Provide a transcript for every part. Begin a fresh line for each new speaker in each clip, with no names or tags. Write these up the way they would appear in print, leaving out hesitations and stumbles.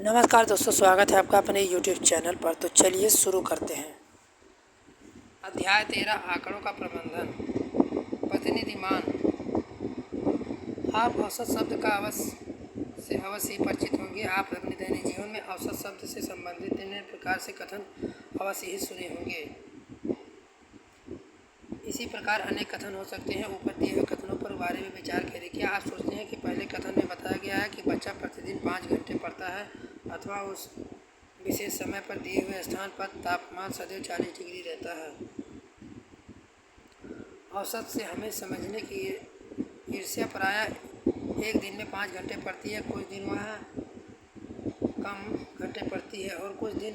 नमस्कार दोस्तों, स्वागत है आपका अपने YouTube चैनल पर। तो चलिए शुरू करते हैं। अध्याय 13 आंकड़ों का प्रबंधन। प्रतिनिधिमान। आप औसत शब्द का अवश्य ही परिचित होंगे। आप अपने दैनिक जीवन में औसत शब्द से संबंधित निम्न प्रकार से कथन अवश्य ही सुने होंगे। इसी प्रकार अनेक कथन हो सकते हैं। ऊपर दिए हुए कथनों पर बारे में विचार करें। क्या आप सोचते हैं कि पहले कथन में बताया गया है कि बच्चा प्रतिदिन 5 घंटे पढ़ता है, अथवा उस विशेष समय पर दिए हुए स्थान पर तापमान सदैव 40 डिग्री रहता है। औसत से हमें समझने की ईर्ष्या प्रायः एक दिन में 5 घंटे पढ़ती है, कुछ दिन वह कम घंटे पढ़ती है और कुछ दिन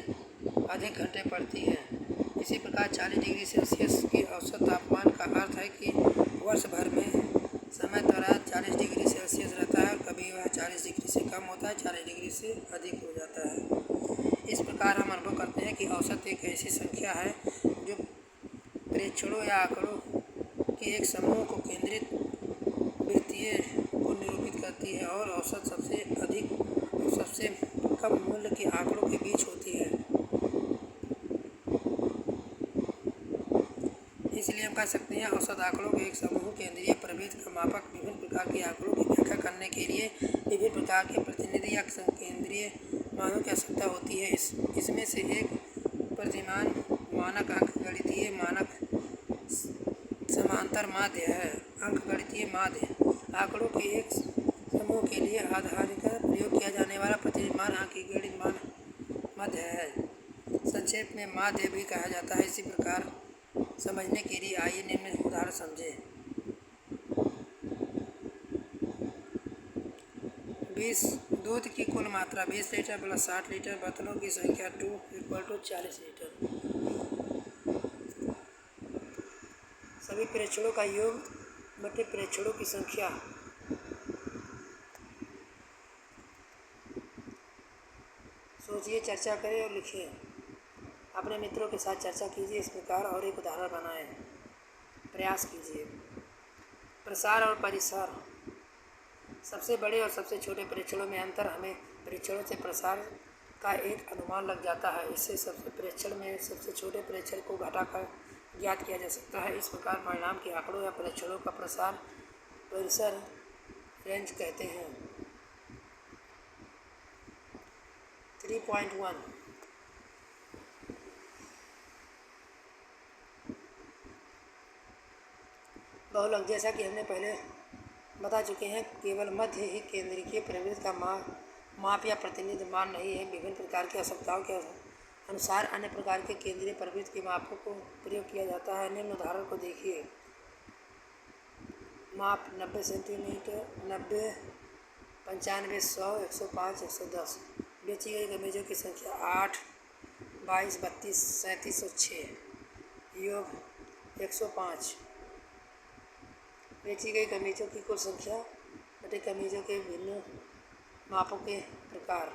अधिक घंटे पढ़ती है। इसी प्रकार 40 डिग्री सेल्सियस की औसत तापमान का अर्थ है कि वर्ष भर में समय त्वरण 40 डिग्री सेल्सियस रहता है और कभी वह 40 डिग्री से कम होता है, 40 डिग्री से अधिक हो जाता है। इस प्रकार हम अनुभव करते हैं कि औसत एक ऐसी संख्या है जो प्रेक्षणों या आंकड़ों के एक समूह को केंद्रित वृत्तीय को निरूपित करती है और औसत सबसे अधिक और सबसे कम मूल्य के आंकड़ों के बीच होती है। इसलिए हम कह सकते हैं औसत आंकड़ों के एक समूह केंद्रीय प्रवृत्ति का मापक विभिन्न प्रकार के आंकड़ों की व्याख्या करने के लिए विभिन्न प्रकार के प्रतिनिधि या संकेंद्रीय मानों की आवश्यकता होती है। इसमें से एक प्रतिमान मानक अंकगणितीय मानक समांतर माध्य है। अंकगणितीय माध्य आंकड़ों के एक समूह के लिए आधारभूत प्रयोग किया जाने वाला प्रतिमान अंकगणित माध्य है। संक्षेप में माध्य भी कहा जाता है। इसी प्रकार समझने के लिए आइए निम्न उदाहरण समझें। 20 दूध की कुल मात्रा 20 लीटर प्लस 60 लीटर, बोतलों की संख्या 2 = 40 लीटर। सभी प्रेक्षणों का योग बटे प्रेक्षणों की संख्या। सोचिए, चर्चा करें और लिखें। अपने मित्रों के साथ चर्चा कीजिए इस प्रकार और एक उदाहरण बनाएं। प्रयास कीजिए। प्रसार और परिसर। सबसे बड़े और सबसे छोटे प्रेक्षणों में अंतर। हमें प्रेक्षणों से प्रसार का एक अनुमान लग जाता है। इससे सबसे प्रेक्षण में सबसे छोटे प्रेक्षण को घटाकर ज्ञात किया जा सकता है। इस प्रकार परिणाम के आंकड़ों या प्रेक्षणों का प्रसार परिसर रेंज कहते हैं। 3.1 बहुलक। जैसा कि हमने पहले बता चुके हैं, केवल मध्य ही केंद्रीय प्रवृत्ति का माप या प्रतिनिधि मान नहीं है। विभिन्न प्रकार की आवश्यकताओं के अनुसार अन्य प्रकार के केंद्रीय प्रवृत्ति के मापों को प्रयोग किया जाता है। निम्न उदाहरण को देखिए। माप 90 सेंटीमीटर, 90, 95, 100, 105, 110। बेची गई कमीजों की संख्या 8, 22, 32, 37 और 6 योग 105। बेची गई कमीजों की कुल संख्या बटे कमीजों के भिन्न मापों के प्रकार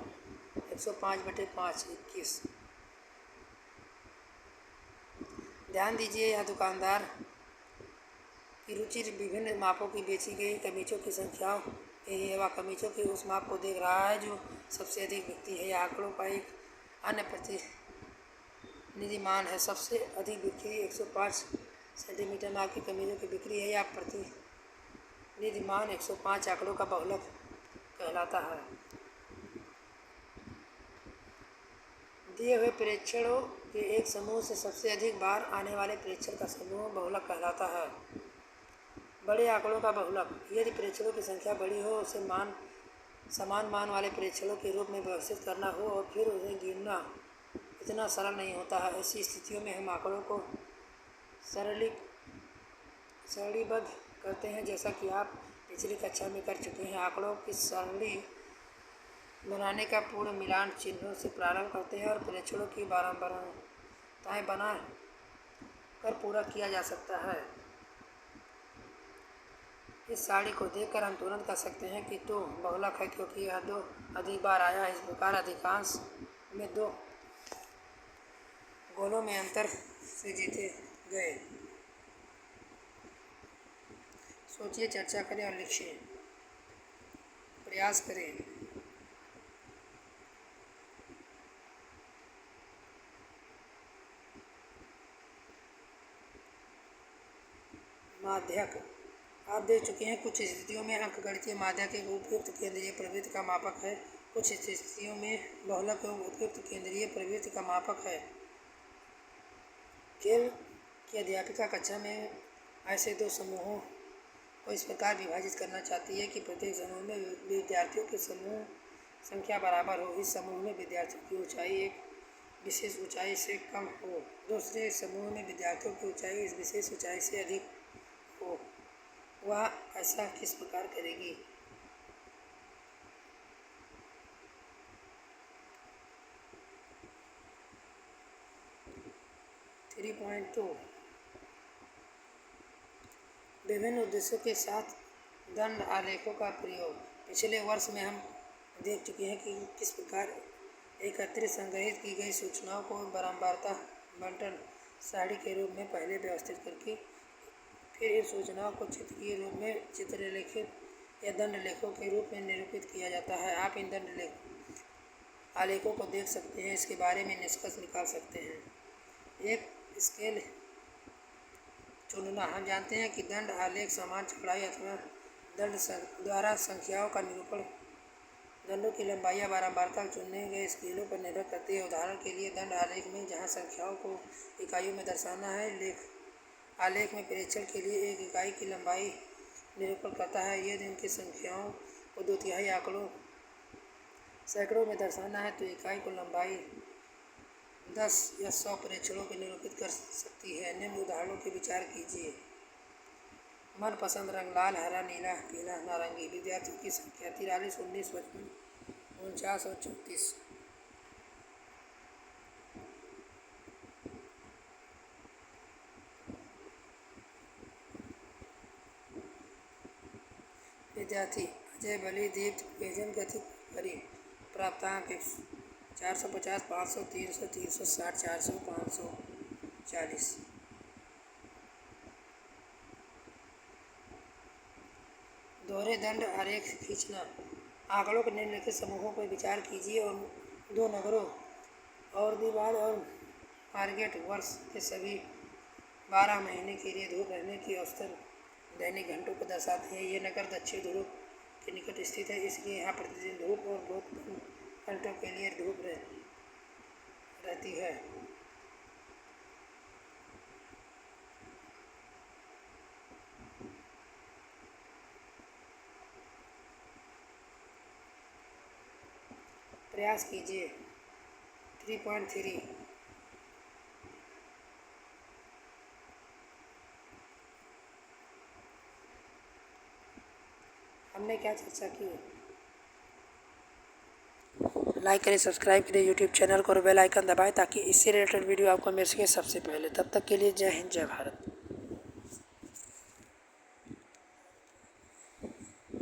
105/5 21। ध्यान दीजिए, यह दुकानदार की रुचि विभिन्न मापों की बेची गई कमीजों की संख्या यही है। वह कमीजों के उस माप को देख रहा है जो सबसे अधिक बिकती है। यह आंकड़ों का एक अन्य प्रतिनिधि मान है। सबसे अधिक बिक्री 105 सेंटीमीटर माप की कमीजों की बिक्री है। यह प्रतिनिधि मान 105 आंकड़ों का बहुलक कहलाता है। दिए हुए प्रेक्षणों के एक समूह से सबसे अधिक बार आने वाले प्रेक्षण का समूह बहुलक कहलाता है। बड़े आंकड़ों का बहुलक। यदि प्रेक्षणों की संख्या बड़ी हो, उसे समान मान वाले प्रेक्षणों के रूप में व्यवस्थित करना हो और फिर उन्हें गिनना इतना सरल नहीं होता है। ऐसी स्थितियों में हम आंकड़ों को सारणीबद्ध करते हैं, जैसा कि आप पिछली कक्षा में कर चुके हैं। आंकड़ों की सारणी बनाने का पूर्ण मिलान चिन्हों से प्रारंभ करते हैं और प्रेक्षणों की बारंबारताएं बना कर पूरा किया जा सकता है। इस सारणी को देखकर हम तुरंत कह सकते हैं कि तो बहुलक है, क्योंकि यह 2 अधिक बार आया। इस प्रकार अधिकांश में 2 गोलों में अंतर से जीते गए। सोचिए, चर्चा करें और लिखिए। प्रयास करें। माध्यक आप देख चुके हैं। कुछ स्थितियों में अंकगणितीय माध्यक एक उपयुक्त केंद्रीय प्रवृत्ति का मापक है, कुछ स्थितियों में बहुलक उपयुक्त केंद्रीय प्रवृत्ति का मापक है। खेल की अध्यापिका कक्षा में ऐसे दो समूहों को इस प्रकार विभाजित करना चाहती है कि प्रत्येक समूह में विद्यार्थियों की समूह संख्या बराबर हो। इस समूह में विद्यार्थियों की ऊंचाई एक विशेष ऊंचाई से कम हो, दूसरे समूह में विद्यार्थियों की ऊंचाई इस विशेष ऊंचाई से अधिक हो। वह ऐसा किस प्रकार करेगी? थ्री पॉइंट टू विभिन्न उद्देश्यों के साथ दंड आलेखों का प्रयोग। पिछले वर्ष में हम देख चुके हैं कि किस प्रकार एकत्रित संग्रहित की गई सूचनाओं को बारंबारता बंटन सारणी के रूप में पहले व्यवस्थित करके फिर इन सूचनाओं को चित्रीय रूप में चित्रलेखित या दंड लेखों के रूप में निरूपित किया जाता है। आप इन दंड आलेखों को देख सकते हैं, इसके बारे में निष्कर्ष निकाल सकते हैं। एक स्केल चुनना। हम जानते हैं कि दंड आलेख समान चौड़ाई अथवा दंड द्वारा संख्याओं का निरूपण दंडों की लंबाई या बारंबारता चुने गए स्केलों पर निर्भर करती है। उदाहरण के लिए दंड आलेख में जहां संख्याओं को इकाइयों में दर्शाना है, आलेख में प्रेक्षण के लिए एक इकाई की लंबाई निरूपण करता है। यदि उनकी संख्याओं को 2/3 आंकड़ों सैकड़ों में दर्शाना है तो इकाई को लंबाई 10 या 100 प्रेक्षणों को निरूपित कर सकती है। निम्न उदाहरणों के विचार कीजिए। मनपसंद रंग लाल, हरा, नीला, पीला, नारंगी। विद्यार्थियों की संख्या 43, 19, 55, 49 और 34। विद्यार्थी अजय, बलि, दीप्त, पेजन, गति, परी। प्राप्तांक 450, 500, 300, 360, 400, 540। दोहरे दंड आरेख खींचना। आंकड़ों के निम्नलिखित समूहों पर विचार कीजिए और दो नगरों औरंगाबाद और मार्गेट वर्ष के सभी 12 महीने के लिए धूप रहने की औसतन दैनिक घंटों को दर्शाते हैं। ये नगर दक्षिण ध्रुव के निकट स्थित है, इसलिए यहाँ प्रतिदिन धूप और बहुत कम घंटों के लिए धूप रहती है। प्रयास कीजिए। 3.3 हमने क्या चर्चा की? लाइक करें, सब्सक्राइब करें यूट्यूब चैनल को और बेल आइकन दबाएं ताकि इससे रिलेटेड वीडियो आपको मिल सके सबसे पहले। तब तक के लिए जय हिंद, जय भारत।